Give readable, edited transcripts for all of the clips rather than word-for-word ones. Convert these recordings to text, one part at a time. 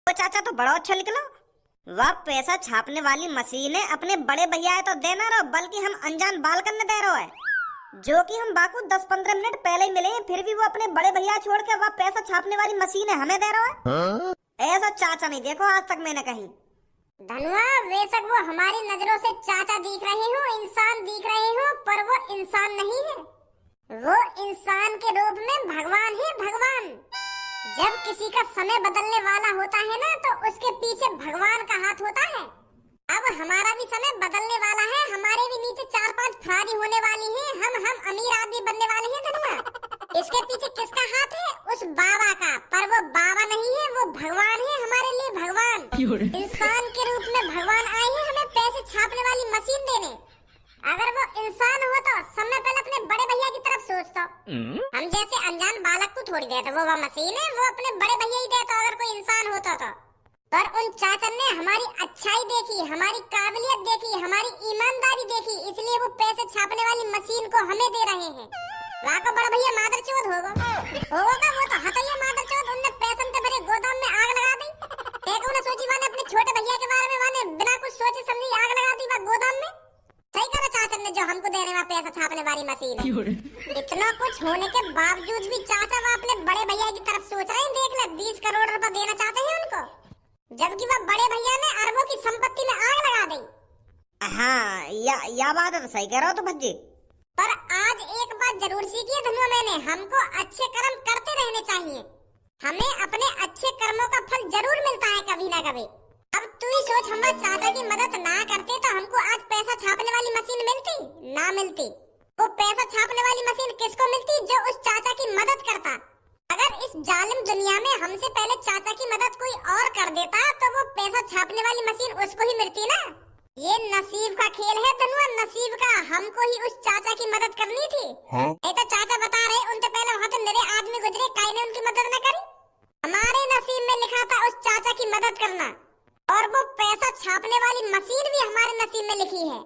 तो चाचा तो बड़ा अच्छा निकला। वह पैसा छापने वाली मशीन है अपने बड़े भैया है तो देना रहो, बल्कि हम अनजान बाल करने दे रहे है, जो कि हम बाकू 10-15 मिनट पहले ही मिले हैं, फिर भी वो अपने बड़े भैया छोड़ के वह पैसा छापने वाली मशीन है हमें दे रहा है। ऐसा चाचा नहीं देखो आज तक मैंने कहीं। धनुआ, बेशक वो हमारी नजरों से चाचा दिख रहे हो, इंसान दिख रहे हो, पर वो इंसान नहीं है। वो इंसान के रूप में भगवान है, भगवान। जब किसी का समय बदलने वाला होता है ना, तो उसके पीछे भगवान का हाथ होता है। अब हमारा भी समय बदलने वाला है, हमारे भी नीचे 4-5 फरारी होने वाली हैं, हम अमीर आदमी बनने वाले हैं। धनुआ, इसके पीछे किसका हाथ है? उस बाबा का। पर वो बाबा नहीं है, वो भगवान है हमारे लिए, भगवान। इंसान के रूप में भगवान आए हैं हमें पैसे छापने वाली मशीन देने। अगर वो इंसान हो तो सबसे पहले अपने बड़े भैया की तरफ सोचता। हम जैसे अनजान बालक को थोड़ी देता, वो मशीन है, वो अपने बड़े भैया ही देता अगर कोई इंसान होता तो। पर उन चाचन ने हमारी अच्छाई देखी, हमारी काबिलियत देखी, हमारी ईमानदारी देखी, इसलिए वो पैसे छापने वाली मशीन को हमें दे रहे हैं। वाको बड़ा भैया मादरचोद होगा वो तो हतैया मादरचोद। उनने पैसन से भरे गोदाम में आग लगा दी। देखो ना, सोची वाने अपने छोटे भैया के बारे में, वाने बिना कुछ सोचे समझी आग लगा दी वह गोदाम में। सही करा चाचा ने, जो हमको देने वाला पैसा छापने वाली मशीन है। इतना कुछ होने के बावजूद भी चाचा वह अपने बड़े भैया की तरफ सोच रहे हैं। देख ले, 20 करोड़ रुपए देना चाहते हैं उनको, जबकि वह बड़े भैया ने अरबों की संपत्ति में आग लगा दी। हाँ, या बात है तो सही कह रहा हो तो भज्जी। पर आज एक बात जरूर सीखी है धनुआ मैंने, हमको अच्छे कर्म करते रहने चाहिए। हमें अपने अच्छे कर्मों का फल जरूर मिलता है कभी ना कभी। अब तू ही सोच, हम चाचा की मदद ना करते तो हमको आज पैसा छापने वाली मशीन मिलती ना मिलती। वो पैसा छापने वाली मशीन किसको मिलती? जो उस चाचा की मदद करता। अगर इस जालिम दुनिया में हमसे पहले चाचा की मदद कोई और कर देता तो वो पैसा छापने वाली मशीन उसको ही मिलती ना। ये नसीब का खेल है धनुआ, नसीब का। हमको ही उस चाचा की मदद करनी थी। तो चाचा बता रहे उनसे पहले वहाँ तो मेरे आदमी गुजरे, काई ने उनकी मदद न करी। हमारे नसीब में लिखा था उस चाचा की मदद करना, और वो पैसा छापने वाली मशीन भी हमारे नसीब में लिखी है,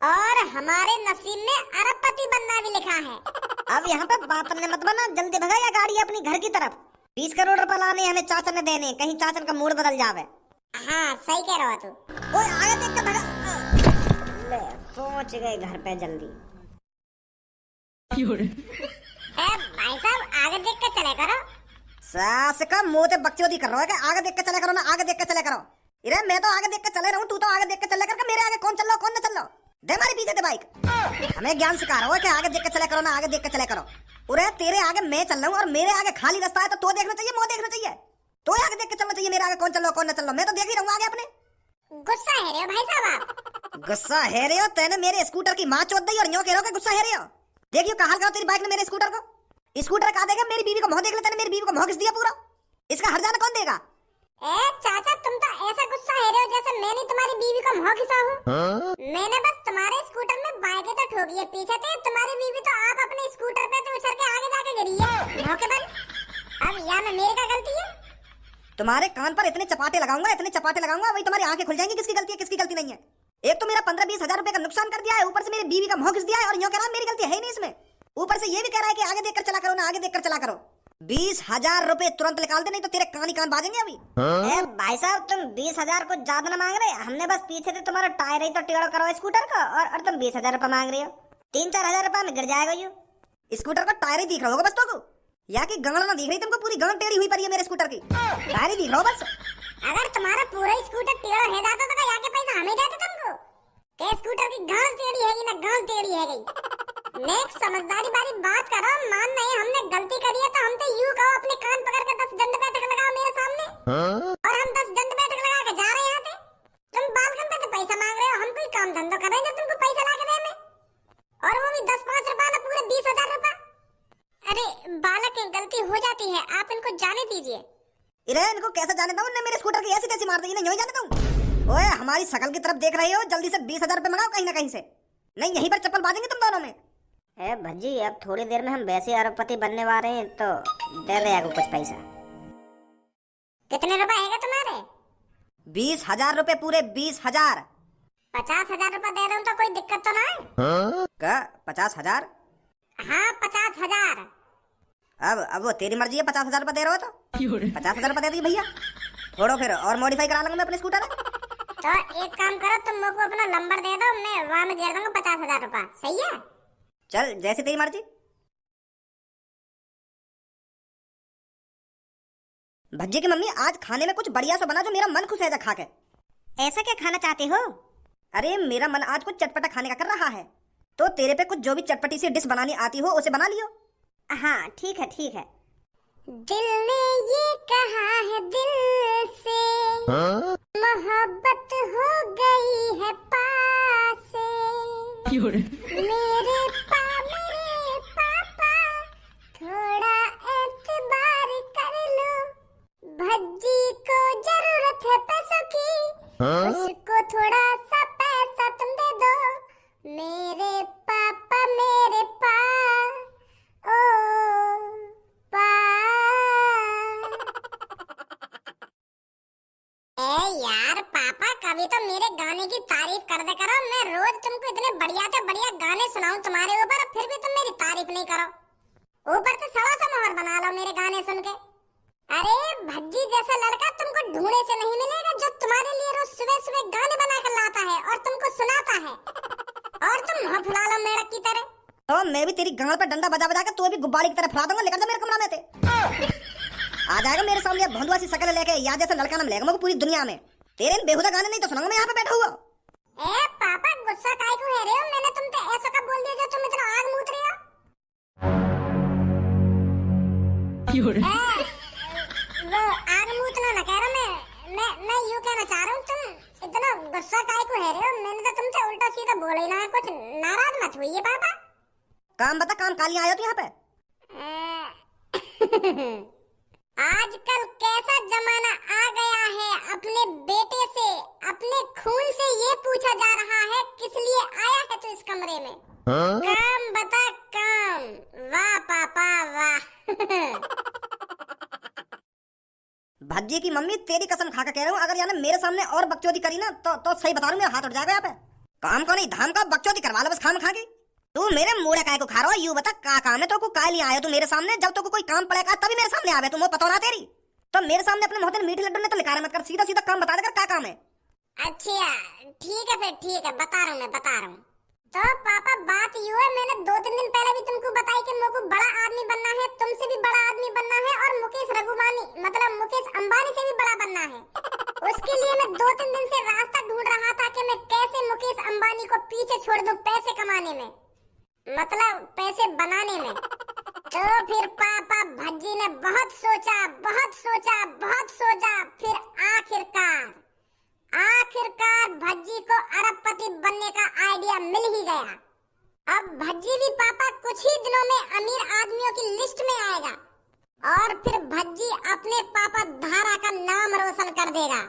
और हमारे नसीब में अरबपति बनना भी लिखा है। अब यहाँ पे बात मत बना, जल्दी भगा या गाड़ी अपनी घर की तरफ। 20 करोड़ रुपए लाने हमें चाचा ने देने, कहीं चाचा का मूड बदल जावे। हाँ सही कह रहा है तू। ओए आगे देख के भगा। ले, पहुंच गए घर पे जल्दी। भाई साहब आगे देख के चले करो। सास का मुंह ते बकचोदी कर रहा है कि आगे देख के चले करो ना, आगे देख के चले करो। इरे मैं तो आगे देख के चले रहा हूँ, तू तो आगे देख के चले करके मेरे आगे कौन चल रहा कौन न चल रहा। दे हमारे पीछे दे बाइक। हमें ज्ञान सिखा रहा हो कि आगे देख के चले करो ना, आगे देख के चले करो। उरे तेरे आगे मैं चल रहा हूँ और मेरे आगे खाली रास्ता है, तो देखना चाहिए, मुंह देखना चाहिए। तो आगे देख के चलना चाहिए, मेरे आगे कौन चल रहा कौन न चल रहा। मैं तो देख ही रहूंगा आगे अपने। गुस्सा है रे भाई साहब आप। गुस्सा है रे हो, तेने मेरे स्कूटर की माँ चोद दी और यूं कह रहे हो कि गुस्सा है रे हो। देखियो कहां करो तेरी बाइक ने मेरे स्कूटर को। स्कूटर कहा देगा, मेरी बीवी को मुंह देख ले, तेने मेरी बीवी को मुंह किस दिया पूरा। इसका हर्जाना कौन देगा? ए चाचा, तुम तो ऐसा गुस्सा है रहे हो जैसे मैंने तुम्हारी बीवी को मुंह खिसा हूँ। मैंने बस तुम्हारे स्कूटर में बाइकें तो ठोकी है पीछे से, तुम्हारी बीवी तो आप अपने स्कूटर पे तो उछल के आगे जाके गिरी है धोखेबाज। अब यहाँ में मेरी क्या गलती है? तुम्हारे कान पर इतने चपाटे लगाऊंगा, इतने चपाटे लगाऊंगा, वही तुम्हारी आंखें खुल जाएंगी किसकी गलती है किसकी गलती नहीं है। एक तो मेरा 15-20 हजार रुपए का नुकसान कर दिया है, ऊपर से मेरी बीवी का मुंह खिस दिया है, और यूं कह रहा है मेरी गलती है ही नहीं इसमें। ऊपर से ये भी कह रहा है कि आगे देखकर चला करो ना, आगे देखकर चला करो। 20,000 रुपए तुरंत निकाल दे, नहीं तो तेरे कान ही कान बाजेंगे अभी। भाई साहब तुम 20,000 को ज्यादा ना मांग रहे, हमने बस पीछे से तुम्हारा टायर ही तो टेढ़ा करो स्कूटर का, और तुम 20,000 रुपए मांग रहे हो। 3-4 हजार रुपए में गिर जाएगा यू। स्कूटर का टायर ही दिख रहा होगा बस तो, या कि गंगल ना दिख रही तुमको, पूरी गंगल टेढ़ी हुई पड़ी है मेरे स्कूटर की, टायर ही दिख रहा हो बस। अगर तुम्हारा पूरा स्कूटर टेढ़ा है जाता तो क्या पैसा हमें देते तुमको? के स्कूटर की गांव टेढ़ी है ना गांव टेढ़ी है गई। नेक्स्ट समझदारी वाली बात करो, मान नहीं हमने गलती करी है तो हम तो यूं कहो अपने कान पकड़ के 10 दंड बैठक लगाओ मेरे सामने, और हम 10 दंड बैठक लगा के जा रहे हैं यहाँ पे। तुम बालकन पे तो पैसा मांग रहे हो, हम कोई काम धंधो कर रहे हैं तुमको पैसा ला के दे में, और वो भी 10-5 रुपए ना पूरे 20,000 रुपए। अरे बालक की गलती हो जाती है, आप इनको जाने दीजिए। इरे इनको कैसे जाने दूं, मेरे स्कूटर की ऐसी तैसी मार दी, इन्हें यूं ही जाने दूं। ओए हमारी शकल की तरफ देख रहे हो, जल्दी से 20,000 रुपए मंगाओ कहीं ना कहीं से, नहीं यहीं पर चप्पल बांधेंगे तुम दोनों में। ए भज्जी अब थोड़ी देर में हम वैसे अरबपति बनने वाले हैं, तो दे दे आगो कुछ पैसा। कितने रुपए आएगा तुम्हारे? 20,000 रुपए, पूरे 20,000। 50,000 रुपए दे दूं तो कोई दिक्कत तो ना है? क्या 50,000? हाँ 50,000। अब वो तेरी मर्जी है, 50,000 रुपए दे रहे हो तो 50,000 रुपए दे दिए भैया। छोड़ो फिर, और मॉडिफाई करा लूंगा मैं अपने स्कूटर। तो एक काम करो, तुम मेरे को अपना नंबर दे दो, मैं वहां में गिर दूंगा 50,000 रुपया, सही है? चल जैसे तेरी मर्जी। भज्जी की मम्मी आज खाने में कुछ बढ़िया सा बना जो मेरा मन खुश है जा खा के। ऐसा क्या खाना चाहते हो? अरे मेरा मन आज कुछ चटपटा खाने का कर रहा है, तो तेरे पे कुछ जो भी चटपटी सी डिश बनानी आती हो उसे बना लियो। हाँ ठीक है ठीक है। दिल ने ये कहा है दिल से, मोहब्बत हो गई है पास से। मेरे पापा थोड़ा एतबार कर लो, भज्जी को जरूरत है पैसों की, उसको थोड़ा सा पैसा तुम दे दो। मेरे पापा मेरे पा ओ पा। ए यार पापा, कभी तो मेरे गाने की तारीफ कर दे करो। मैं रोज तुमको इतने बढ़िया से बढ़िया गाने सुनाऊं तुम्हारे ऊपर, फिर भी तुम मेरी तारीफ नहीं करो। ऊपर से सवा सा मोहर बना लो मेरे गाने सुन के। अरे भज्जी जैसा लड़का तुमको ढूंढे से नहीं मिलेगा, जो तुम्हारे लिए रोज सुबह सुबह गाने बना कर लाता है और तुमको सुनाता है, और तुम मुंह फुला लो मेढक की तरह। तो मैं भी तेरी गांड पर डंडा बजा बजा के तू भी गुब्बारे की तरह फुला दूंगा। लेकर जा मेरे कमरा में थे, आ जाएगा मेरे सामने भोंदुआ सी शक्ल लेके, या जैसे लड़का नाम लेगा मैं पूरी दुनिया में। तेरे इन बेहुदा गाने नहीं तो सुनाऊंगा मैं यहाँ पे बैठा हुआ। ए पापा गुस्सा काहे को है रहे हो? मैंने तुम पे ऐसा कब बोल दिया जो तुम इतना आग मूत रहे हो? वो आग मूतना ना कह रहा, मैं यूं कहना चाह रहा हूँ, तुम इतना गुस्सा काहे को है रहे हो? मैंने तो तुमसे उल्टा सीधा बोला ही ना है, कुछ नाराज मत होइए पापा। काम बता, काम कालियां आयो तू यहाँ पे। आजकल कैसा जमाना आ गया है, अपने बेटे से अपने खून से ये पूछा जा रहा है किस लिए आया है तू इस कमरे में। काम बता काम। वाह पापा वाह। भज्जी की मम्मी तेरी कसम खा के कह रहा हूँ, अगर यानी मेरे सामने और बकचोदी करी ना तो सही बता रहा हूँ मेरा हाथ उठ जाएगा यहाँ पे। काम को नहीं धाम का बकचोदी करवा लो बस खाम खा के। तू मेरे मुड़े काय को खा रहा हो? यूं बता का काम है तो को काय लिया आया तू मेरे सामने? जब तो कोई काम पड़ेगा तभी मेरे सामने आवे, तुम पता ना तेरी। तो मेरे सामने अपने मुंह मीठे लड्डू ने तो लिखा मत कर, सीधा सीधा काम बता देकर क्या काम है। अच्छा ठीक है फिर, ठीक है बता रहा हूँ, मैं बता रहा हूँ। तो पापा बात यूं है, मैंने 2-3 दिन पहले भी तुमको बताई कि मेरे को बड़ा आदमी बनना है, तुमसे भी बड़ा आदमी बनना है, और मुकेश रघुमानी मतलब मुकेश अंबानी से भी बड़ा बनना है। उसके लिए मैं 2-3 दिन से रास्ता ढूंढ रहा था कि मैं कैसे मुकेश अंबानी को पीछे छोड़ दूं पैसे कमाने में, मतलब पैसे बनाने में। तो फिर पापा भज्जी ने बहुत सोचा बहुत सोचा बहुत सोचा, फिर आखिरकार भज्जी को अरबपति बनने का आइडिया मिल ही गया। अब भज्जी भी पापा कुछ ही दिनों में अमीर आदमियों की लिस्ट में आएगा, और फिर भज्जी अपने पापा धारा का नाम रोशन कर देगा।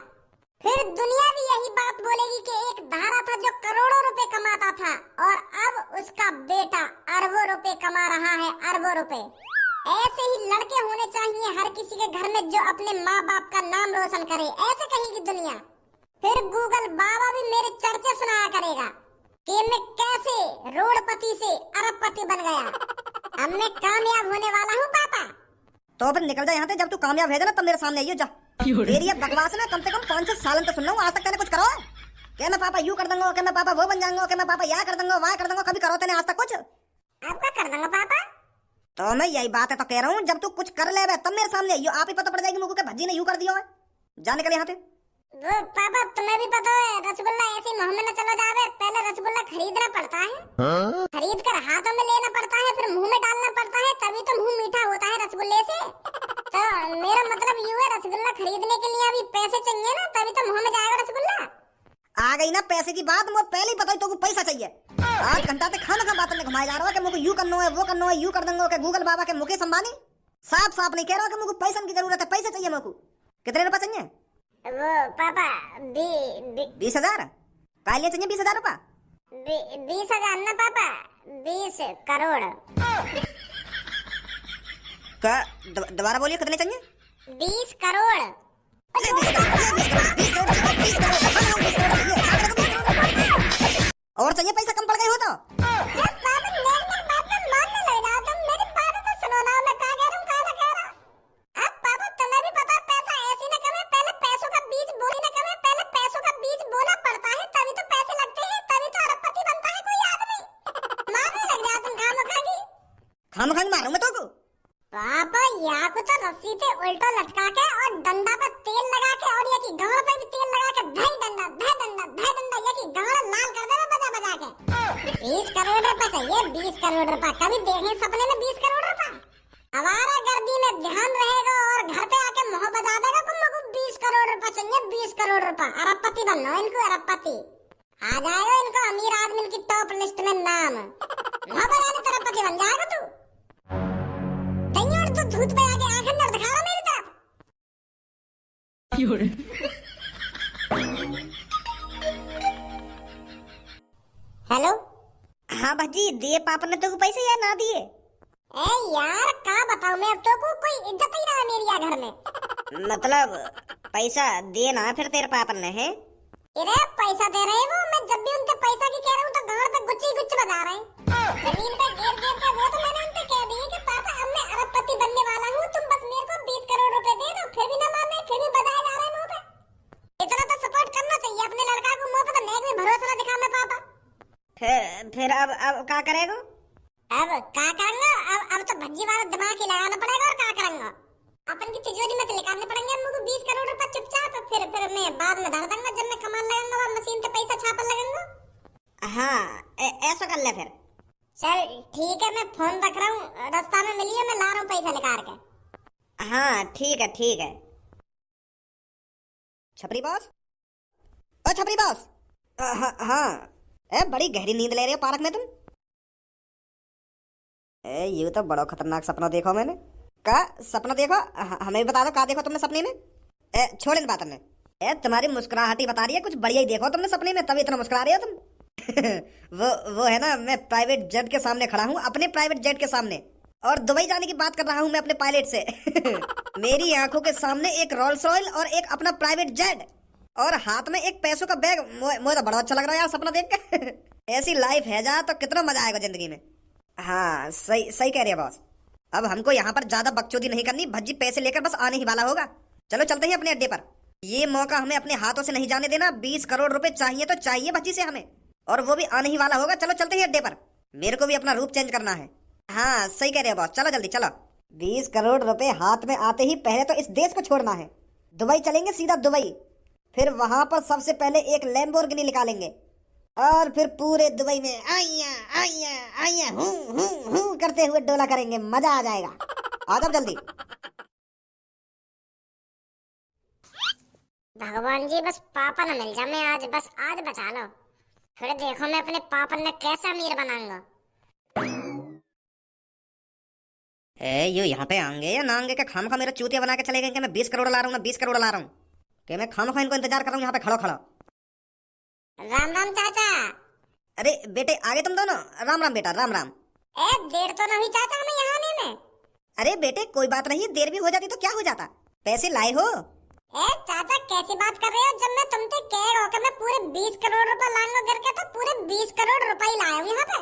फिर दुनिया भी यही बात बोलेगी कि एक धारा था जो करोड़ों रुपए कमाता था, और अब उसका बेटा अरबों रुपए कमा रहा है, अरबों रुपए। ऐसे ही लड़के होने चाहिए हर किसी के घर में जो अपने माँ बाप का नाम रोशन करे, ऐसे कहेगी दुनिया। फिर गूगल बाबा भी मेरे चर्चे सुनाया करेगा कि मैं कैसे रोडपति से अरबपति बन गया। अब मैं कामयाब होने वाला हूँ पापा। तो फिर निकल जा यहाँ से, जब तू कामयाब है ना तब मेरे सामने आइयो जा। तेरी ये बकवास ना कम से कम 5-6 साल तो सुन रहा हूँ, आज तक तेने कुछ करो? क्या मैं पापा यूं कर दूंगा, क्या मैं पापा वो बन जाऊंगा, क्या मैं पापा या कर दूंगा वहाँ कर दूंगा, कभी करो तेने आज तक कुछ? आपका कर दूंगा पापा। तो मैं यही बात है तो कह रहा हूँ, जब तू कुछ कर ले तब मेरे सामने आइयो। आप ही पता पड़ जाएगी मुझको कि भज्जी ने यूं कर दिया है। जा निकल यहाँ से। वो पापा तुम्हें भी पता है रसगुल्ला ऐसे मुंह में न चला जावे, पहले रसगुल्ला खरीदना पड़ता है, खरीद कर हाथों में लेना पड़ता है, फिर मुंह में डालना पड़ता है, तभी तो मुंह मीठा होता है रसगुल्ले से। तो मेरा मतलब यूं है, रसगुल्ला खरीदने के लिए अभी पैसे चाहिए ना, तभी तो मुंह में जाएगा रसगुल्ला। आ गई ना पैसे की बात, मुझे पहले ही पता ही तो पैसा चाहिए। 8 घंटा तक खाना का बात में घुमाया जा रहा है कि मुझे यूं करना है वो करना है, यूं कर दूंगा कि गूगल बाबा के मुकेश अंबानी। साफ साफ नहीं कह रहा कि मुझे पैसे की जरूरत है, पैसे चाहिए मुझको। कितने रुपए चाहिए? वो पापा 20,000 का लिए चाहिए? 20,000 रुपया? 20,000 ना पापा, 20 करोड़। दोबारा बोलिए, कितने चाहिए? 20 करोड़। और चाहिए पैसा कम पड़ गए हो तो? खाम खाम मारूंगा तो को। पापा या को तो रस्सी पे उल्टा लटका के और डंडा पे तेल लगा के और ये की गांड पे भी तेल लगा के धई डंडा ये की गांड लाल कर देना बजा बजा के। 20 करोड़ रुपए चाहिए, 20 करोड़ रुपए। कभी देखे सपने में 20 करोड़ रुपए? हमारा गर्दी में ध्यान रहेगा और घर पे आके मुंह बजा देगा तुम लोग। 20 करोड़ रुपए चाहिए, 20 करोड़ रुपए। अरबपति बनना इनको, अरबपति आ जाएगा इनको अमीर आदमी की टॉप लिस्ट में नाम। मुंह बजाने अरबपति बन जाएगा तू। तो धूत पे आके आंखें नर दिखा रहा मेरी तरफ। हेलो। हाँ भाजी, दिए पापा ने तो पैसे या ना दिए? ए यार क्या बताऊं मैं, अब तो कोई इज्जत ही रहा मेरी यहाँ घर में। मतलब पैसा दिए ना फिर तेरे पापा ने? है अरे पैसा दे रहे हैं वो, मैं जब भी उनके पैसा की कह रहा हूँ तो गाड़ पे गुच्ची गुच्ची बजा रहे हैं। जमीन पे गिर गिर के वो तो मैंने उनसे कह दिया कि पापा अब मैं अरबपति बनने वाला हूँ, तुम बस मेरे को 20 करोड़ रुपए दे दो। फिर भी ना मान रहे, फिर भी बजाए जा रहे हैं मुंह पे। इतना तो सपोर्ट करना चाहिए अपने लड़का को। मुंह पे तो नेक में भरोसा ना दिखा मैं पापा। फिर अब क्या करेगा? अब क्या करूंगा? अब तो भज्जी वाला दिमाग ही लगाना पड़ेगा। और क्या करूंगा? अपन की तिजोरी में से निकालने पड़ेंगे हमको 20 करोड़ रुपए चुपचाप। फिर मैं बाद में धर दूंगा जब मैं कमाने लगूंगा, वह मशीन पे पैसा छापने लगूंगा। हाँ ऐसा कर ले फिर। चल ठीक है, मैं फोन रख रहा हूँ, रास्ता में मिलिए, मैं ला रहा हूँ पैसा निकाल के। हाँ ठीक है ठीक है। छपरी बॉस, ओ छपरी बॉस। हाँ बड़ी गहरी नींद ले रहे हो पार्क में तुम? ये तो बड़ा खतरनाक सपना देखो मैंने। का सपना देखो? हमें भी बता दो क्या देखो तुमने सपने में। छोड़ इन बातों में। तुम्हारी मुस्कुराहट ही बता रही है, कुछ बढ़िया ही देखो तुमने सपने में, तभी इतना मुस्कुरा रहे हो तुम। वो है ना, मैं प्राइवेट जेट के सामने खड़ा हूँ, अपने प्राइवेट जेट के सामने, और दुबई जाने की बात कर रहा हूँ मैं अपने पायलट से। मेरी आंखों के सामने एक रोल्स रॉयल और एक अपना प्राइवेट जेट, और हाथ में एक पैसों का बैग। मुझे तो बड़ा अच्छा लग रहा है यार सपना देख के। ऐसी लाइफ है जा तो कितना मजा आएगा जिंदगी में। हाँ सही सही कह रही है बॉस। अब हमको यहाँ पर ज्यादा बकचोदी नहीं करनी, भज्जी पैसे लेकर बस आने ही वाला होगा। चलो चलते हैं अपने अड्डे पर। ये मौका हमें अपने हाथों से नहीं जाने देना। 20 करोड़ रुपए चाहिए तो चाहिए भज्जी से हमें, और वो भी आने ही वाला होगा। चलो चलते हैं अड्डे पर, मेरे को भी अपना रूप चेंज करना है। हाँ सही कह रहे हो बॉस, चलो जल्दी चलो। 20 करोड़ रुपए हाथ में आते ही पहले तो इस देश को छोड़ना है। दुबई चलेंगे, सीधा दुबई। फिर वहां पर सबसे पहले एक लैम्बोर्गिनी निकालेंगे, और फिर पूरे दुबई में आइया आइया आइया हूं करते हुए डोला करेंगे। मजा आ जाएगा। आ जाओ जल्दी। भगवान जी बस पापा न मिल जाए, मैं आज बस आज बचा लो। फिर देखो मैं अपने पापा ने कैसे अमीर बनाऊंगा। ये यहाँ पे आएंगे या ना आएंगे? क्या खाम खा मेरा चूतिया बना के चले गए कि मैं 20 करोड़ ला रहा हूँ, 20 करोड़ ला रहा हूँ, कि मैं खाम खा इनको इंतजार कर रहा हूँ यहाँ पे खड़ो खड़ा। राम राम चाचा। अरे बेटे आगे तुम दोनों। राम राम बेटा, राम राम। देर तो नहीं चाचा हमें यहाँ आने में? अरे बेटे कोई बात नहीं, देर भी हो जाती तो क्या हो जाता। पैसे लाए हो? चाचा कैसी बात कर रहे हो? जब मैं तुमसे कह रहा हूँ कि मैं पूरे 20 करोड़ रुपए लाऊंगा करके, तो पूरे 20 करोड़ रुपए ही लाया हूँ यहाँ पे।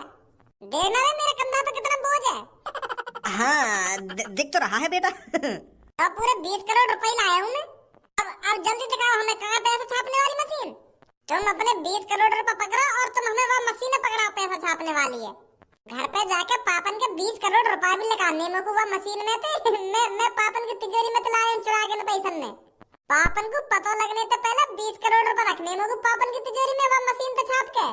देखना है मेरे कंधा पे कितना बोझ है। हाँ दिख तो रहा है बेटा। तो पूरे 20 करोड़ रुपए ही लाया हूँ मैं। अब जल्दी दिखाओ हमें कहाँ पैसा छापने वाली मशीन। तुम अपने 20 करोड़ रुपए पकड़ो और तुम हमें वह मशीन पकड़ाओ पैसा छापने वाली है। घर पे जाके पापन के 20 करोड़ रुपए भी लगाने में को वह मशीन में थे। मैं पापन की तिजोरी में लाया चुरा के पैसा ने। पापन को पता लगने से पहले 20 करोड़ रुपए रखने में को पापन की तिजोरी में वह मशीन पे छाप के।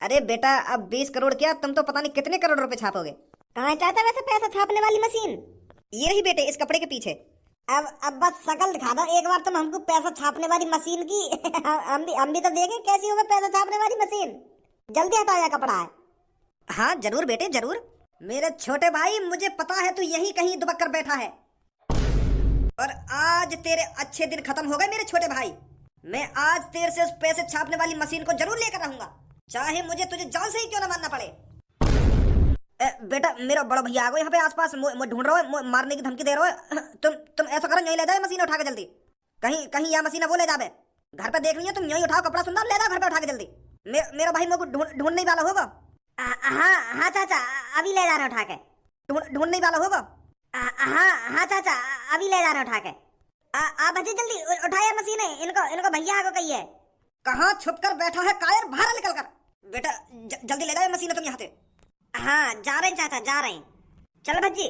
अरे बेटा अब 20 करोड़ क्या, तुम तो पता नहीं कितने करोड़ रुपए छापोगे। कहाँ चाहता वैसे पैसा छापने वाली मशीन? ये रही बेटे इस कपड़े के पीछे। अब बस शकल दिखा दो एक बार तुम हमको पैसा छापने वाली मशीन की। हम भी तो देखें कैसी होगा पैसा छापने वाली मशीन। जल्दी हटाया कपड़ा है। हाँ जरूर बेटे जरूर। मेरे छोटे भाई मुझे पता है तू यहीं कहीं दुबक कर बैठा है, और आज तेरे अच्छे दिन खत्म हो गए मेरे छोटे भाई। मैं आज तेरे से उस पैसे छापने वाली मशीन को जरूर लेकर आऊंगा, चाहे मुझे तुझे जान से ही क्यों ना मानना पड़े। बेटा मेरा बड़ा भैया आ गया यहाँ पे आसपास, ढूंढ रहा है, मारने की धमकी दे रहा है। तुम ऐसा करो, यहीं ले जाए मशीन उठा के जल्दी। कहीं यह मशीन वो ले जावे। घर पे देख रही है तुम, यहीं उठाओ कपड़ा सुंदर, ले जाओ घर पे उठा के जल्दी। मेरा भाई मेरे को ढूंढने वाला होगा। हाँ चाचा अभी ले जा रहे उठा के। ढूंढने वाला होगा। हाँ चाचा अभी ले जा रहे उठा के। आप बच्चे जल्दी उठाया मशीन है, इनको भैया को कहिए। कहाँ छुप कर बैठा है कायर, बाहर निकल कर। बेटा जल्दी ले जाए मशीन तुम यहाँ से। हाँ जा रहे हैं चाचा जा रहे हैं। चल भज्जी।